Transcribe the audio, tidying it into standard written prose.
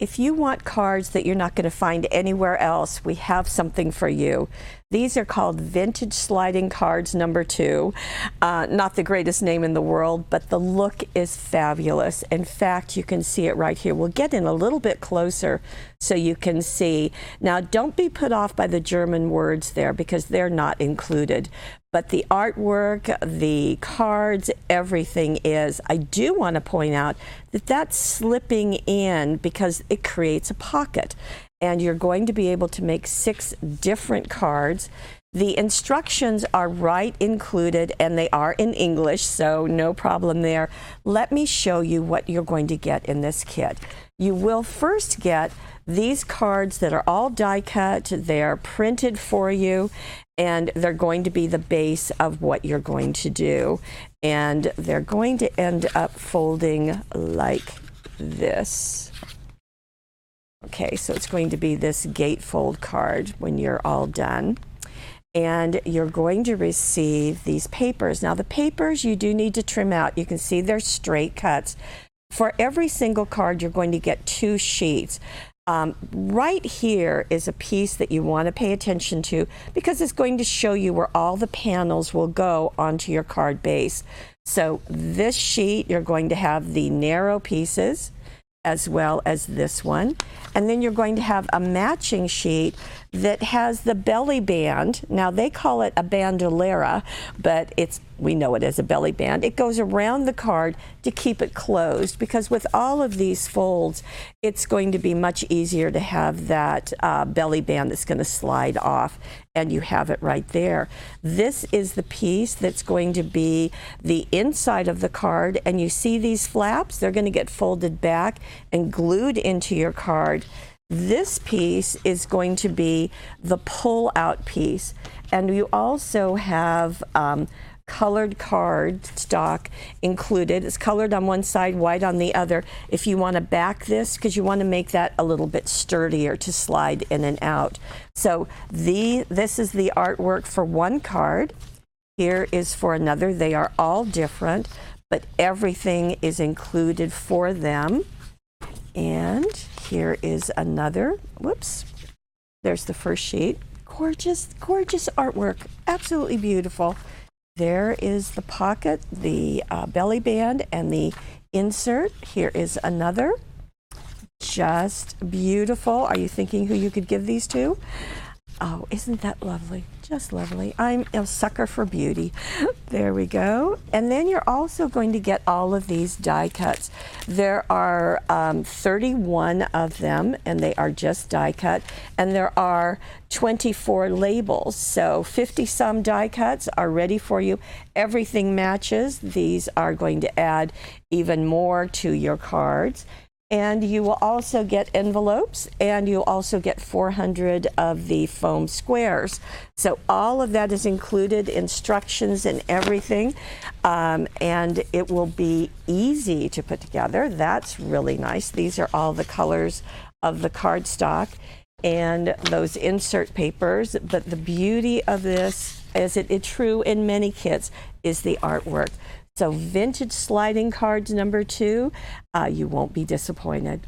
if you want cards that you're not going to find anywhere else, we have something for you. These are called Vintage Sliding Cards number 2. Not the greatest name in the world, but the look is fabulous. In fact, you can see it right here. We'll get in a little bit closer so you can see. Now, don't be put off by the German words there because they're not included. But the artwork, the cards, everything is. I do want to point out that that's slipping in because it creates a pocket. And you're going to be able to make 6 different cards. The instructions are right included, and they are in English, so no problem there. Let me show you what you're going to get in this kit. You will first get these cards that are all die cut. They're printed for you, and they're going to be the base of what you're going to do. And they're going to end up folding like this. Okay, so it's going to be this gatefold card when you're all done. And you're going to receive these papers. Now the papers you do need to trim out. You can see they're straight cuts. For every single card, you're going to get 2 sheets. Right here is a piece that you want to pay attention to because it's going to show you where all the panels will go onto your card base. So this sheet, you're going to have the narrow pieces as well as this one. And then you're going to have a matching sheet that has the belly band. Now they call it a bandolera, but we know it as a belly band. It goes around the card to keep it closed because with all of these folds, it's going to be much easier to have that belly band that's going to slide off, and you have it right there. This is the piece that's going to be the inside of the card, and you see these flaps? They're going to get folded back and glued into your card. This piece is going to be the pull-out piece, and you also have colored card stock included. It's colored on one side, white on the other. If you want to back this, because you want to make that a little bit sturdier to slide in and out. So this is the artwork for one card. Here is for another. They are all different, but everything is included for them. And here is another. Whoops. There's the first sheet. Gorgeous, gorgeous artwork. Absolutely beautiful. There is the pocket, the belly band, and the insert. Here is another. Just beautiful. Are you thinking who you could give these to? Oh, isn't that lovely? Just lovely. I'm a sucker for beauty. There we go. And then you're also going to get all of these die cuts. There are 31 of them, and they are just die cut. And there are 24 labels. So 50-some die cuts are ready for you. Everything matches. These are going to add even more to your cards. And you will also get envelopes, and you'll also get 400 of the foam squares. So all of that is included, instructions and everything, and it will be easy to put together. That's really nice. These are all the colors of the cardstock and those insert papers, but the beauty of this, as it is true in many kits, is the artwork. So Vintage Sliding Cards number 2, you won't be disappointed.